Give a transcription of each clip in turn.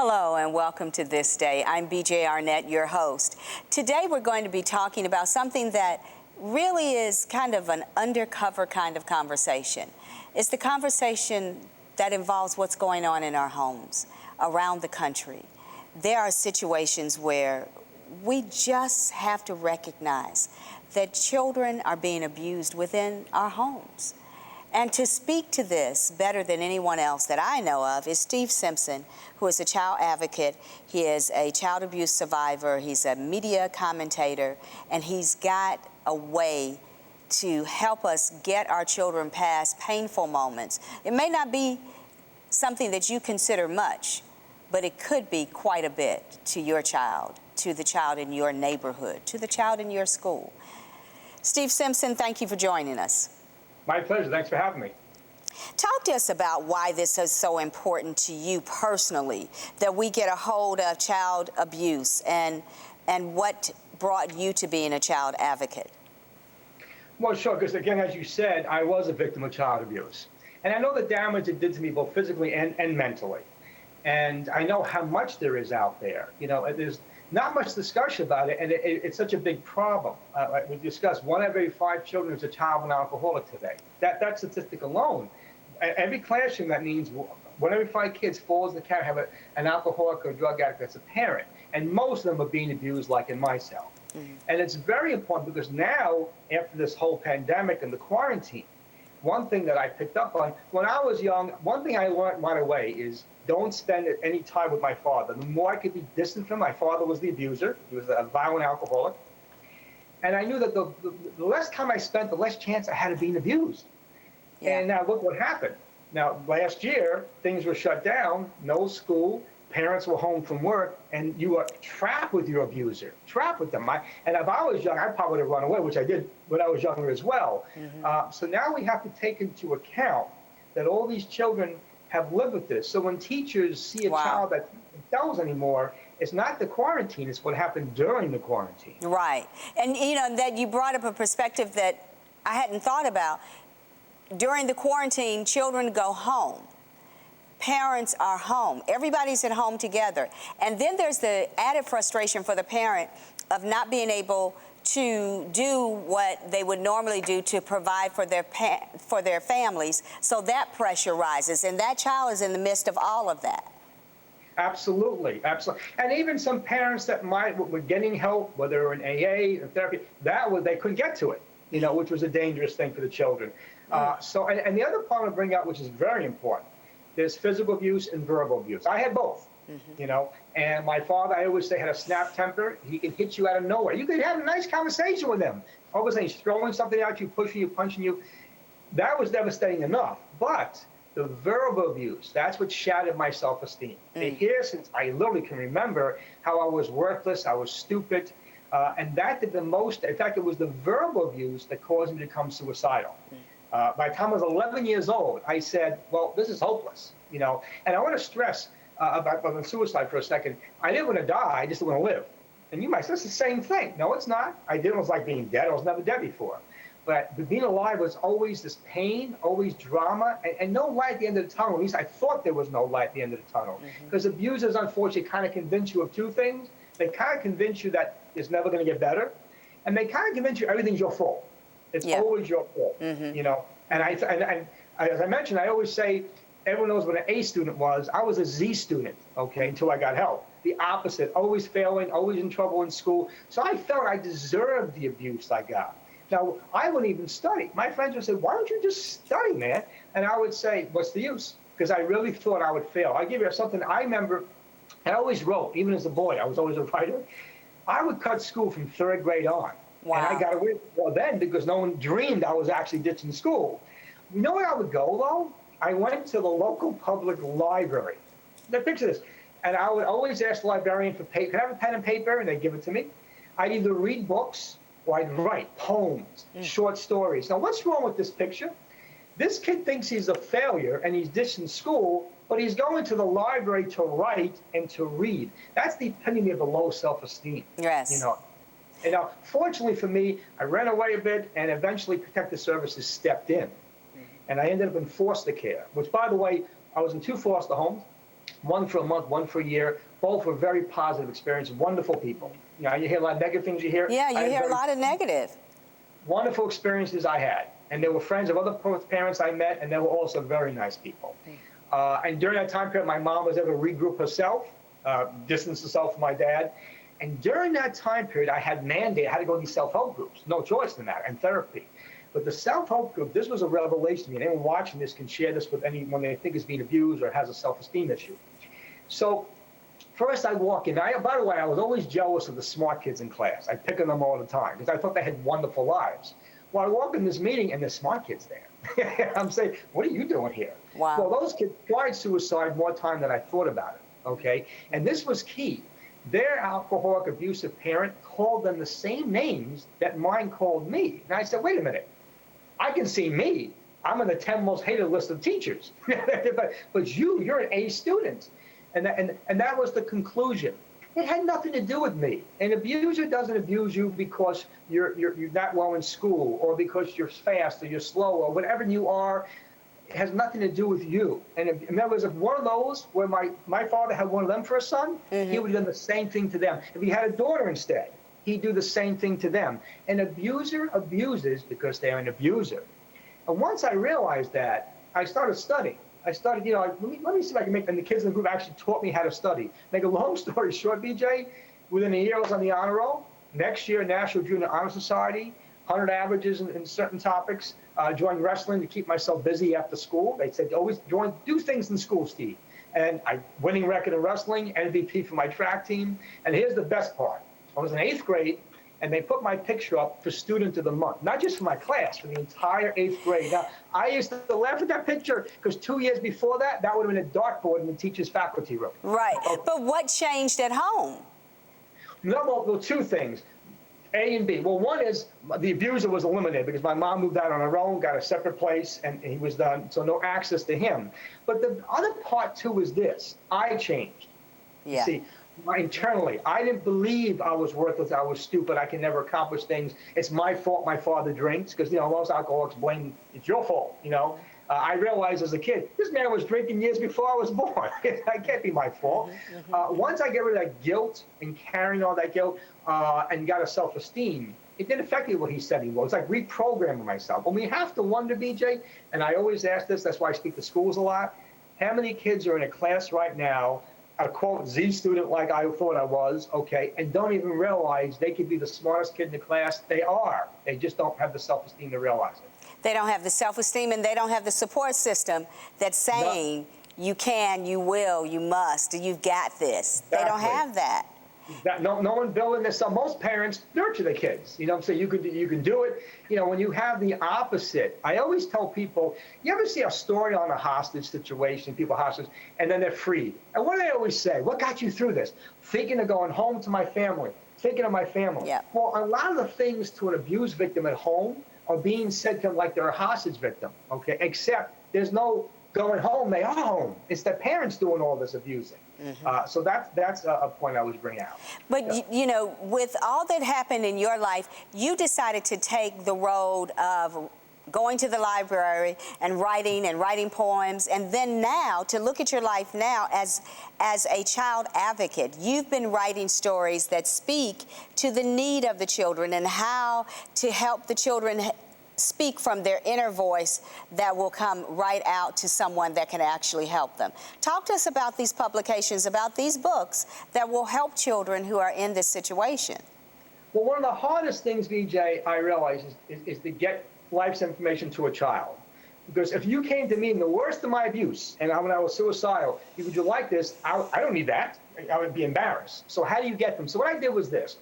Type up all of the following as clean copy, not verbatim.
Hello and welcome to This Day. I'm BJ Arnett, your host. Today we're going to be talking about something that really is kind of an undercover kind of conversation. It's the conversation that involves what's going on in our homes around the country. There are situations where we just have to recognize that children are being abused within our homes. And to speak to this better than anyone else that I know of is Steve Simpson, who is a child advocate. He is a child abuse survivor. He's a media commentator, and he's got a way to help us get our children past painful moments. It may not be something that you consider much, but it could be quite a bit to your child, to the child in your neighborhood, to the child in your school. Steve Simpson, thank you for joining us. My pleasure. Thanks for having me. Talk to us about why this is so important to you personally, that we get a hold of child abuse, and what brought you to being a child advocate. Well, sure, because again, as you said, I was a victim of child abuse. And I know the damage it did to me both physically and mentally. And I know how much there is out there. You know, there's not much discussion about it, and it's such a big problem. We discussed 1 out of every 5 children is a child of an alcoholic today. That statistic alone, every classroom, that means 1 out of every 5 kids falls in the category have an alcoholic or drug addict that's a parent, and most of them are being abused, like in my cell. And it's very important because now, after this whole pandemic and the quarantine, one thing that I picked up on when I was young, one thing I learned right away is don't spend any time with my father. The more I could be distant from him, my father was the abuser. He was a violent alcoholic. And I knew that the less time I spent, the less chance I had of being abused. Yeah. And now look what happened. Now, last year, things were shut down, no school, parents were home from work, and you were trapped with your abuser, trapped with them. And if I was young, I probably would have run away, which I did when I was younger as well. So now we have to take into account that all these children have lived with this. So when teachers see a child that tells anymore, it's not the quarantine, it's what happened during the quarantine. Right. And you know, that you brought up a perspective that I hadn't thought about. During the quarantine, children go home. Parents are home. Everybody's at home together. And then there's the added frustration for the parent of not being able to do what they would normally do to provide for their families. So that pressure rises, and that child is in the midst of all of that. Absolutely, absolutely. And even some parents that were getting help, whether in AA or therapy, they couldn't get to it, you know, which was a dangerous thing for the children. And the other part to bring out, which is very important, there's physical abuse and verbal abuse. I had both. You know, and my father, I always say, had a snap temper. He can hit you out of nowhere. You could have a nice conversation with him. All of a sudden, he's throwing something at you, pushing you, punching you. That was devastating enough. But the verbal abuse, that's what shattered my self-esteem. Here, since I literally can remember how I was worthless, I was stupid, and that did the most. In fact, it was the verbal abuse that caused me to become suicidal. By the time I was 11 years old, I said, well, this is hopeless, you know. And I want to stress about suicide for a second. I didn't want to die, I just didn't want to live. And you might say, it's the same thing. No, it's not. I didn't. It was like being dead. I was never dead before. But being alive was always this pain, always drama, and no light at the end of the tunnel. At least I thought there was no light at the end of the tunnel. Because abusers, unfortunately, kind of convince you of 2 things. They kind of convince you that it's never going to get better, and they kind of convince you everything's your fault. It's always your fault, you know. And as I mentioned, I always say, everyone knows what an A student was. I was a Z student, okay, until I got help. The opposite, always failing, always in trouble in school. So I felt I deserved the abuse I got. Now, I wouldn't even study. My friends would say, why don't you just study, man? And I would say, what's the use? Because I really thought I would fail. I'll give you something I remember. I always wrote, even as a boy, I was always a writer. I would cut school from 3rd grade on. Wow. And I got away well then because no one dreamed I was actually ditching school. You know where I would go, though? I went to the local public library. Now, picture this. And I would always ask the librarian for paper. Can I have a pen and paper? And they'd give it to me. I'd either read books or I'd write poems, short stories. Now, what's wrong with this picture? This kid thinks he's a failure and he's ditching school, but he's going to the library to write and to read. That's the epitome of a low self-esteem. Yes. You know. And now, fortunately for me, I ran away a bit, and eventually Protective Services stepped in. And I ended up in foster care, which, by the way, I was in 2 foster homes. one for a month, one for a year. Both were very positive experiences, wonderful people. You know, you hear a lot of negative things you hear. Yeah, you hear a lot of negative. Wonderful experiences I had. And they were friends of other parents I met, and they were also very nice people. And during that time period, my mom was able to regroup herself, distance herself from my dad. And during that time period, I had mandated, I had to go to these self-help groups, no choice in that, and therapy. But the self-help group, this was a revelation to me, and anyone watching this can share this with anyone they think is being abused or has a self-esteem issue. So first I walk in, by the way, I was always jealous of the smart kids in class. I pick on them all the time because I thought they had wonderful lives. Well, I walk in this meeting and there's smart kids there. I'm saying, what are you doing here? Wow. Well, those kids tried suicide more time than I thought about it, okay? And this was key. Their alcoholic, abusive parent called them the same names that mine called me. And I said, wait a minute, I can see me. I'm on the 10 most hated list of teachers. but you're an A student. And that was the conclusion. It had nothing to do with me. An abuser doesn't abuse you because you're not well in school or because you're fast or you're slow or whatever you are. It has nothing to do with you. And in other words, if one of those where my father had one of them for a son, he would have done the same thing to them. If he had a daughter instead, he'd do the same thing to them. An abuser abuses because they're an abuser. And once I realized that, I started studying. I started, you know, let me see if I can make, and the kids in the group actually taught me how to study. Make a long story short, BJ, within a year I was on the honor roll. Next year, National Junior Honor Society, 100 averages in certain topics. Joined wrestling to keep myself busy after school. They said, always do things in school, Steve. And I winning record in wrestling, MVP for my track team. And here's the best part. I was in 8th grade, and they put my picture up for Student of the Month, not just for my class, for the entire 8th grade. Now, I used to laugh at that picture because 2 years before that, that would have been a dartboard in the teacher's faculty room. Right. But what changed at home? No, well, two things. A and B. Well, one is the abuser was eliminated because my mom moved out on her own, got a separate place, and he was done, so no access to him. But the other part, too, is this. I changed. Yeah. See, internally, I didn't believe I was worthless, I was stupid, I can never accomplish things. It's my fault my father drinks, because, you know, most alcoholics blame, it's your fault, you know. I realized as a kid, this man was drinking years before I was born. It can't be my fault. Once I get rid of that guilt and carrying all that guilt and got a self-esteem, it didn't affect me what he said he was. It's like reprogramming myself. And we have to wonder, BJ, and I always ask this, that's why I speak to schools a lot, how many kids are in a class right now, a quote Z student like I thought I was, okay, and don't even realize they could be the smartest kid in the class. They are. They just don't have the self-esteem to realize it. They don't have the self-esteem, and they don't have the support system that's saying you can, you will, you must, you've got this. Exactly. They don't have that. No one building this. So most parents nurture the kids. You know what I'm saying? You can do it. You know, when you have the opposite, I always tell people, you ever see a story on a hostage situation, people hostage, and then they're freed? And what do they always say? What got you through this? Thinking of going home to my family, thinking of my family. Yeah. Well, a lot of the things to an abuse victim at home are being said to them like they're a hostage victim, okay? Except there's no going home, they are home. It's their parents doing all this abusing. So that's a point I was bringing out. But, you know, with all that happened in your life, you decided to take the road of going to the library and writing poems, and then now to look at your life now as a child advocate. You've been writing stories that speak to the need of the children and how to help the children speak from their inner voice that will come right out to someone that can actually help them. Talk to us about these publications, about these books that will help children who are in this situation. Well, one of the hardest things, BJ, I realize is to get life's information to a child. Because if you came to me in the worst of my abuse, and when I was suicidal, would you like this? I don't need that. I would be embarrassed. So how do you get them? So what I did was this.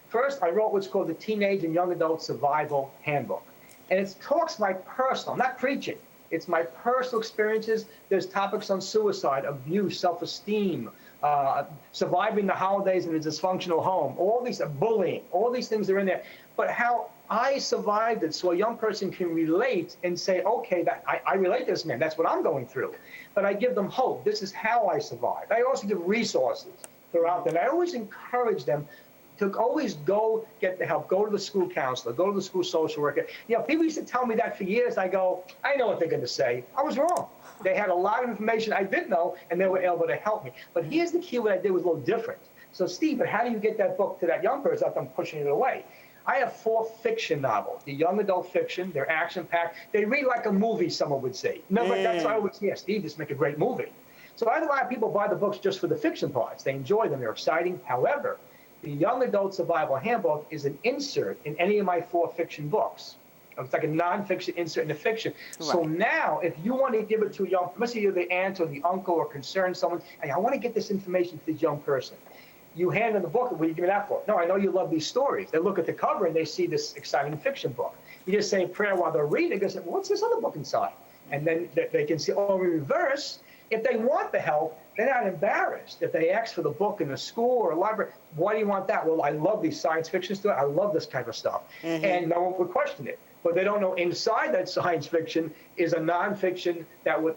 First, I wrote what's called the Teenage and Young Adult Survival Handbook. And it talks my personal, I'm not preaching, it's my personal experiences. There's topics on suicide, abuse, self-esteem, surviving the holidays in a dysfunctional home, all these, bullying, all these things are in there. But how I survived it so a young person can relate and say, okay, I relate to this man, that's what I'm going through. But I give them hope, this is how I survived. I also give resources throughout that. I always encourage them to always go get the help, go to the school counselor, go to the school social worker. You know, people used to tell me that for years. I go, I know what they're going to say. I was wrong. They had a lot of information I didn't know, and they were able to help me. But here's the key: what I did was a little different. So, Steve, but how do you get that book to that young person without them pushing it away? I have 4 fiction novels. The young adult fiction, they're action-packed. They read like a movie, someone would say. No, but that's why I would say, yeah, Steve, just make a great movie. So I have a lot of people buy the books just for the fiction parts. They enjoy them. They're exciting. However, the Young Adult Survival Handbook is an insert in any of my 4 fiction books. It's like a nonfiction insert in the fiction. Right. So now, if you want to give it to a young, let's say you're the aunt or the uncle or concerned someone, hey, I want to get this information to this young person. You hand them the book, what do you give me that for? No, I know you love these stories. They look at the cover and they see this exciting fiction book. You just say a prayer while they're reading, they say, well, what's this other book inside? And then they can see, oh, in reverse, if they want the help, they're not embarrassed. If they ask for the book in a school or a library, why do you want that? Well, I love these science fiction stories. I love this type of stuff. And no one would question it. But they don't know inside that science fiction is a nonfiction that would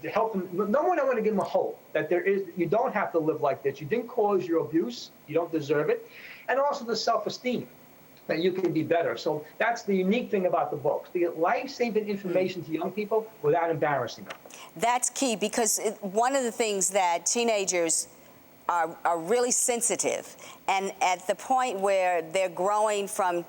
help them. No one, I want to give them a hope that there is, you don't have to live like this. You didn't cause your abuse. You don't deserve it. And also the self-esteem that you can be better. So that's the unique thing about the books. To get life-saving information to young people without embarrassing them. That's key, because one of the things that teenagers are really sensitive, and at the point where they're growing from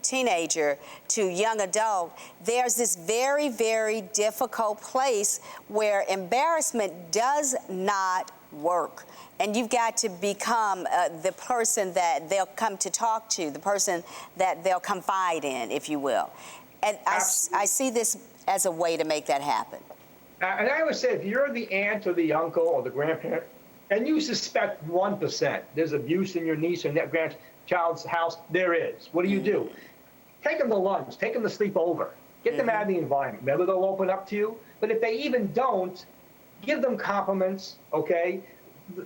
teenager to young adult, there's this very, very difficult place where embarrassment does not work. And you've got to become the person that they'll come to talk to, the person that they'll confide in, if you will. And I see this as a way to make that happen. And I always say, if you're the aunt or the uncle or the grandparent, and you suspect 1% there's abuse in your niece or grandchild's house, there is. What do? Take them to lunch. Take them to sleep over. Get them out of the environment. Maybe they'll open up to you. But if they even don't, give them compliments, okay?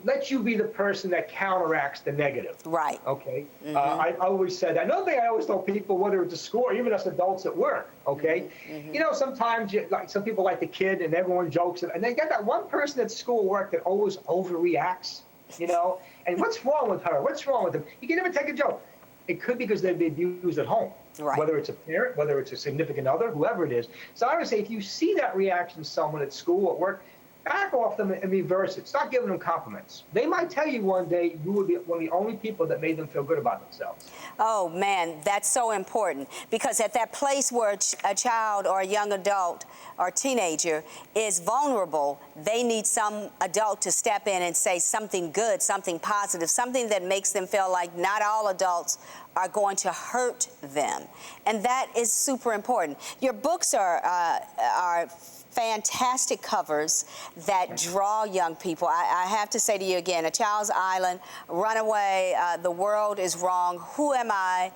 Let you be the person that counteracts the negative. Right. Okay? I always said that. Another thing I always tell people, whether it's a school or even us adults at work, okay? You know, sometimes like some people like the kid and everyone jokes, and they got that one person at school or work that always overreacts, you know? And what's wrong with her? What's wrong with him? You can never take a joke. It could be because they've been abused at home. Right. Whether it's a parent, whether it's a significant other, whoever it is. So I would say, if you see that reaction to someone at school or at work, back off them and reverse it. Start giving them compliments. They might tell you one day you were one of the only people that made them feel good about themselves. Oh, man, that's so important. Because at that place where a child or a young adult or teenager is vulnerable, they need some adult to step in and say something good, something positive, something that makes them feel like not all adults are going to hurt them. And that is super important. Your books are fantastic covers that draw young people. I have to say to you again, A Child's Island, Runaway, The World is Wrong, Who Am I?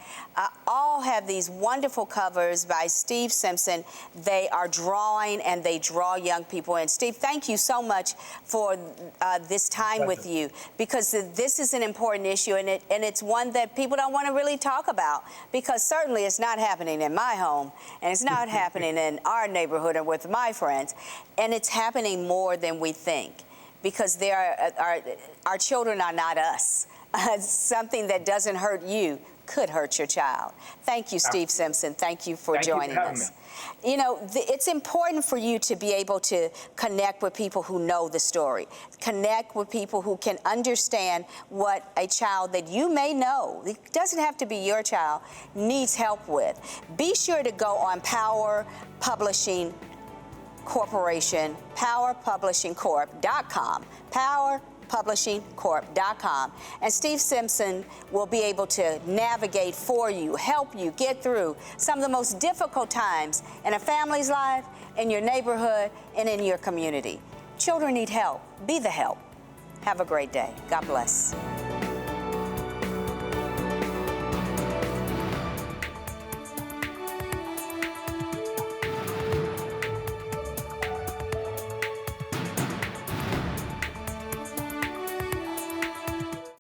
All have these wonderful covers by Steve Simpson. They are drawing and they draw young people in. Steve, thank you so much for this time with you, because this is an important issue, and it's one that people don't want to really talk about, because certainly it's not happening in my home, and it's not happening in our neighborhood or with my friends. And it's happening more than we think, because our children are not us. Something that doesn't hurt you could hurt your child. Thank you, Steve Simpson. Thank you for joining us. You know, it's important for you to be able to connect with people who know the story, connect with people who can understand what a child that you may know, it doesn't have to be your child, needs help with. Be sure to go on Power Publishing Corporation, powerpublishingcorp.com, powerpublishingcorp.com. And Steve Simpson will be able to navigate for you, help you get through some of the most difficult times in a family's life, in your neighborhood, and in your community. Children need help. Be the help. Have a great day. God bless.